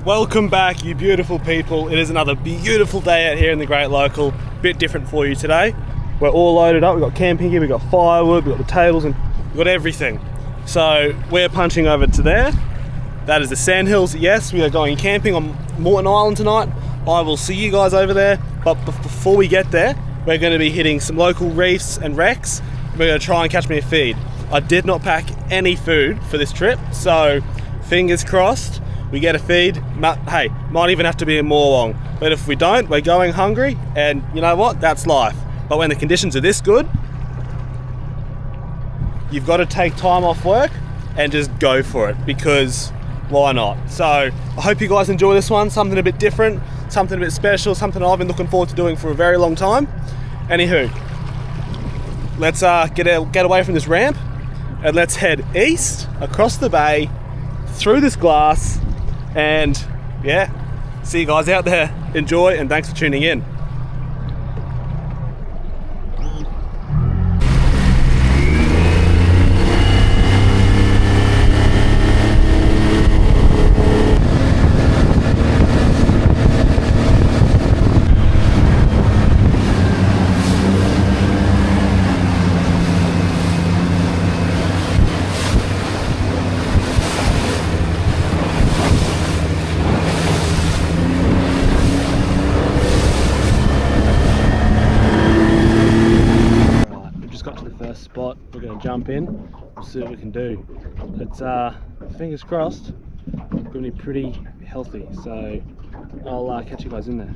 Welcome back, you beautiful people. It is another beautiful day out here in the Great Local. Bit different for you today. We're all loaded up. We've got camping gear, we've got firewood, we've got the tables, and we've got everything. So we're punching over to there. That is the Sandhills. Yes, we are going camping on Moreton Island tonight. I will see you guys over there. But before we get there, we're going to be hitting some local reefs and wrecks. We're going to try and catch me a feed. I did not pack any food for this trip, so fingers crossed we get a feed. Hey, might even have to be a Morwong. But if we don't, we're going hungry, and you know what? That's life. But when the conditions are this good, you've got to take time off work and just go for it, because why not? So I hope you guys enjoy this one. Something a bit different, something a bit special, something I've been looking forward to doing for a very long time. Anywho, let's get away from this ramp and let's head east across the bay through this glass, and yeah, see you guys out there. Enjoy, and thanks for tuning in. Spot, we're going to jump in, we'll see what we can do. It's fingers crossed, going to be pretty healthy, so I'll catch you guys in there.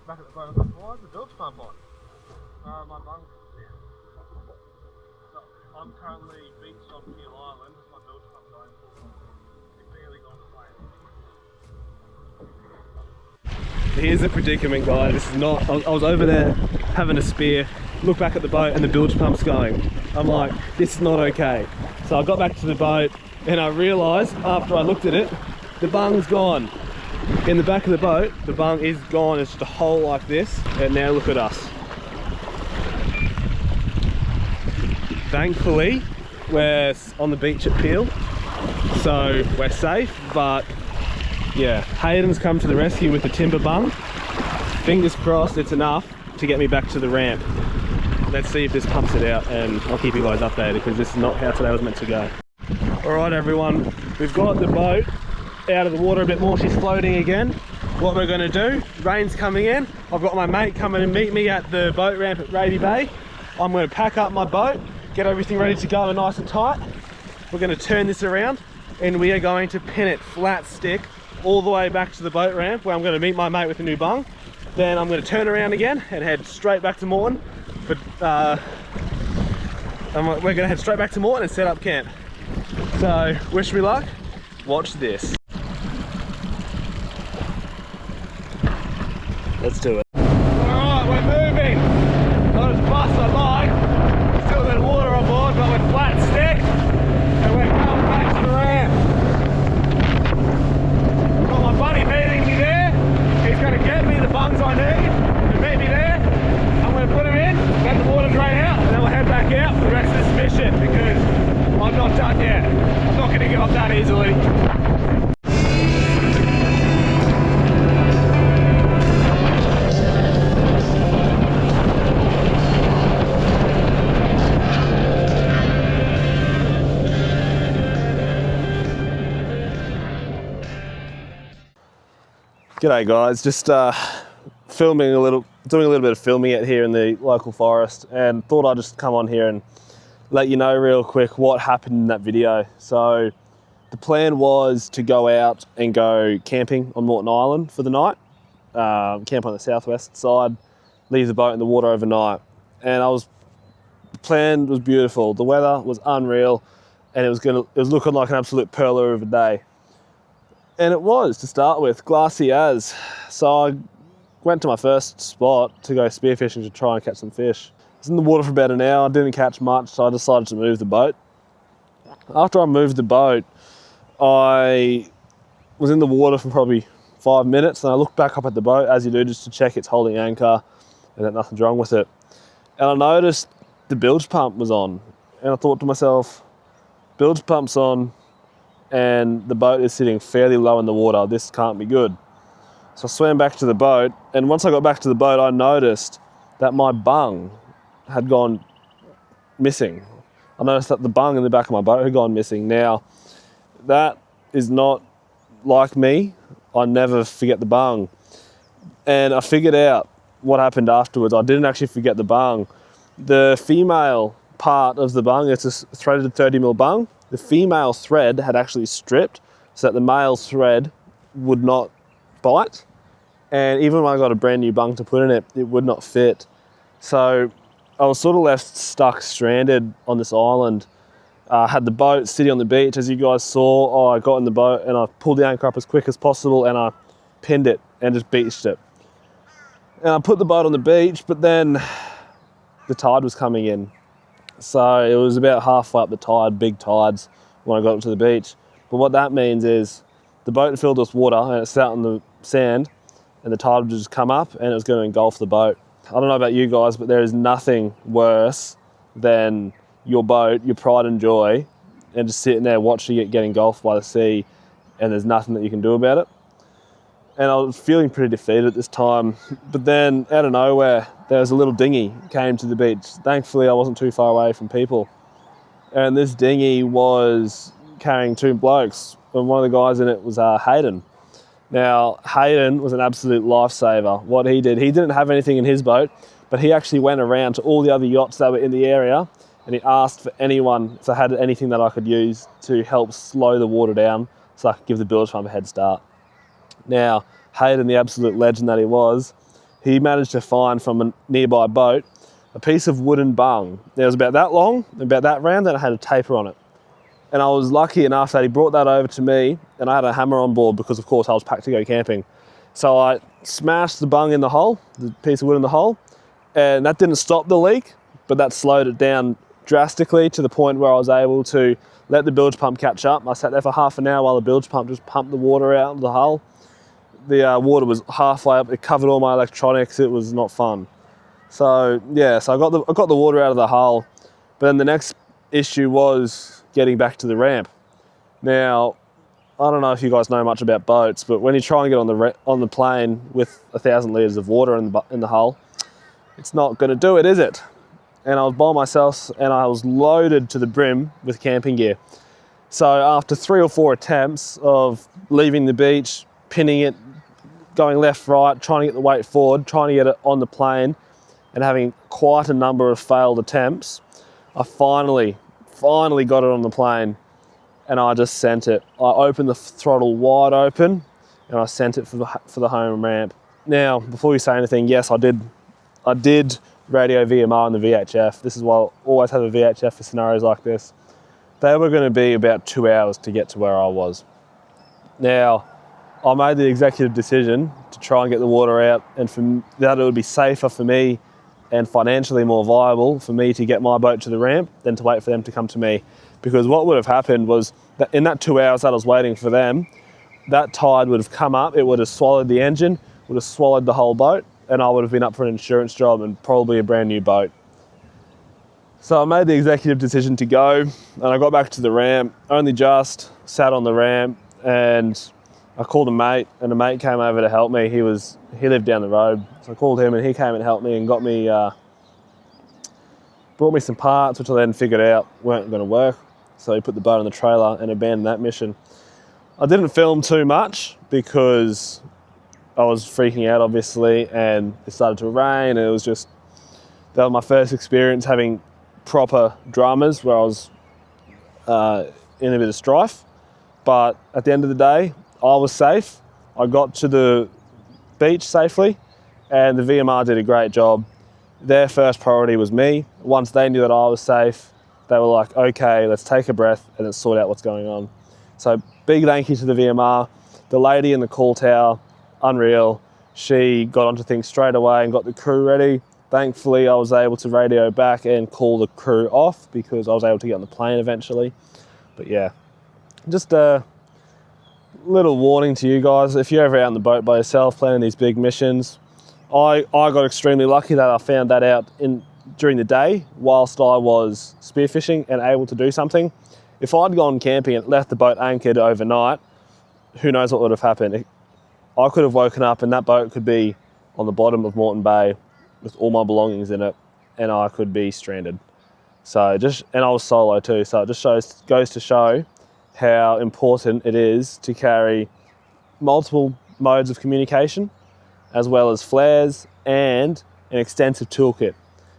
back at the boat, I thought, why is the bilge pump on? My bung's down. So I'm currently beached on Peel Island with my bilge pump going full. It's barely gone away. Here's the predicament, guys. This is not. I was over there having a spear, look back at the boat and the bilge pump's going. I'm like, this is not okay. So I got back to the boat and I realised after I looked at it, the bung's gone. In the back of the boat, the bung is gone. It's just a hole like this. And now look at us. Thankfully, we're on the beach at Peel, so we're safe, but yeah, Hayden's come to the rescue with the timber bung. Fingers crossed it's enough to get me back to the ramp. Let's see if this pumps it out, and I'll keep you guys updated because this is not how today was meant to go. Alright everyone, we've got the boat out of the water a bit more. She's floating again. What we're going to do, rain's coming in. I've got my mate coming to meet me at the boat ramp at Raby Bay. I'm going to pack up my boat, get everything ready to go and nice and tight. We're going to turn this around and we are going to pin it flat stick all the way back to the boat ramp where I'm going to meet my mate with a new bung. Then I'm going to turn around again and head straight back to Moreton. But we're going to head straight back to Moreton and set up camp. So wish me luck. Watch this. Let's do it. Alright, we're moving. Not as fast as I like. Still got water on board, but we're flat stick. And we're coming back to the ramp. Got my buddy meeting me there. He's going to get me the bungs I need and meet me there. I'm going to put him in, let the water drain out, and then we'll head back out for the rest of this mission because I'm not done yet. I'm not going to give up that easily. G'day guys, just doing a little bit of filming out here in the local forest, and thought I'd just come on here and let you know real quick what happened in that video. So the plan was to go out and go camping on Moreton Island for the night, camp on the southwest side, leave the boat in the water overnight, and the plan was beautiful. The weather was unreal, and it was looking like an absolute pearler of a day. And it was, to start with, glassy as. So I went to my first spot to go spearfishing to try and catch some fish. I was in the water for about an hour, didn't catch much, so I decided to move the boat. After I moved the boat, I was in the water for probably 5 minutes, and I looked back up at the boat, as you do, just to check it's holding anchor and that nothing's wrong with it. And I noticed the bilge pump was on, and I thought to myself, bilge pump's on, and the boat is sitting fairly low in the water. This can't be good. So I swam back to the boat, and once I got back to the boat, I noticed that my bung had gone missing. I noticed that the bung in the back of my boat had gone missing. Now, that is not like me. I never forget the bung. And I figured out what happened afterwards. I didn't actually forget the bung. The female part of the bung, it's a threaded 30mm bung. The female thread had actually stripped so that the male thread would not bite. And even when I got a brand new bung to put in it, it would not fit. So I was sort of left stuck, stranded on this island. Had the boat sitting on the beach, as you guys saw. I got in the boat and I pulled the anchor up as quick as possible and I pinned it and just beached it. And I put the boat on the beach, but then the tide was coming in. So it was about halfway up the tide, big tides, when I got up to the beach. But what that means is the boat filled with water and it sat on the sand, and the tide would just come up and it was going to engulf the boat. I don't know about you guys, but there is nothing worse than your boat, your pride and joy, and just sitting there watching it get engulfed by the sea, and there's nothing that you can do about it. And I was feeling pretty defeated at this time. But then, out of nowhere, there was a little dinghy came to the beach. Thankfully, I wasn't too far away from people. And this dinghy was carrying two blokes, and one of the guys in it was Hayden. Now, Hayden was an absolute lifesaver. What he didn't have anything in his boat, but he actually went around to all the other yachts that were in the area, and he asked for anyone if they had anything that I could use to help slow the water down so I could give the bilge pump a head start. Now, Hayden, the absolute legend that he was, he managed to find from a nearby boat a piece of wooden bung. It was about that long, about that round, and it had a taper on it. And I was lucky enough that he brought that over to me, and I had a hammer on board because, of course, I was packed to go camping. So I smashed the bung in the hole, the piece of wood in the hole, and that didn't stop the leak, but that slowed it down drastically to the point where I was able to let the bilge pump catch up. I sat there for half an hour while the bilge pump just pumped the water out of the hull. The water was halfway up, it covered all my electronics, it was not fun. So yeah, so I got the water out of the hull, but then the next issue was getting back to the ramp. Now, I don't know if you guys know much about boats, but when you try and get on the plane with 1,000 litres of water in the hull, it's not going to do it, is it? And I was by myself, and I was loaded to the brim with camping gear. So after 3 or 4 attempts of leaving the beach, pinning it, going left, right, trying to get the weight forward, trying to get it on the plane, and having quite a number of failed attempts, I finally got it on the plane, and I just sent it. I opened the throttle wide open, and I sent it for the home ramp. Now, before you say anything, yes, I did radio VMR in the VHF. This is why I always have a VHF for scenarios like this. They were going to be about 2 hours to get to where I was. Now, I made the executive decision to try and get the water out, and for that it would be safer for me and financially more viable for me to get my boat to the ramp than to wait for them to come to me. Because what would have happened was that in that 2 hours that I was waiting for them, that tide would have come up, it would have swallowed the engine, would have swallowed the whole boat, and I would have been up for an insurance job and probably a brand new boat. So I made the executive decision to go, and I got back to the ramp, only just sat on the ramp, and I called a mate, and a mate came over to help me. He lived down the road, so I called him, and he came and helped me and brought me some parts, which I then figured out weren't going to work. So he put the boat on the trailer and abandoned that mission. I didn't film too much because I was freaking out, obviously, and it started to rain, and it was just, that was my first experience having proper dramas where I was in a bit of strife. But at the end of the day, I was safe. I got to the beach safely, and the VMR did a great job. Their first priority was me. Once they knew that I was safe, they were like, okay, let's take a breath and let's sort out what's going on. So big thank you to the VMR. The lady in the call tower, unreal. She got onto things straight away and got the crew ready. Thankfully, I was able to radio back and call the crew off because I was able to get on the plane eventually. But yeah, just a little warning to you guys. If you're ever out on the boat by yourself planning these big missions, I got extremely lucky that I found that out during the day whilst I was spearfishing and able to do something. If I'd gone camping and left the boat anchored overnight, who knows what would have happened. I could have woken up and that boat could be on the bottom of Moreton Bay with all my belongings in it, and I could be stranded. And I was solo too, so it just goes to show how important it is to carry multiple modes of communication, as well as flares and an extensive toolkit,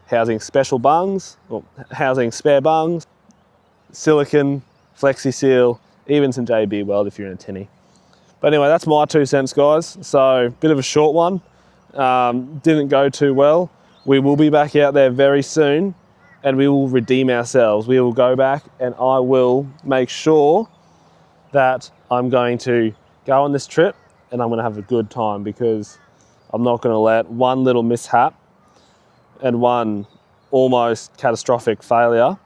housing special bungs, or housing spare bungs, silicone, flexi seal, even some JB weld if you're in a tinny. But anyway, that's my 2 cents, guys. So bit of a short one, didn't go too well. We will be back out there very soon, and we will redeem ourselves. We will go back, and I will make sure that I'm going to go on this trip and I'm going to have a good time, because I'm not going to let one little mishap and one almost catastrophic failure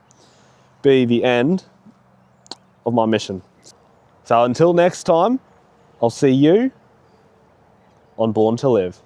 be the end of my mission. So until next time, I'll see you on Born to Live.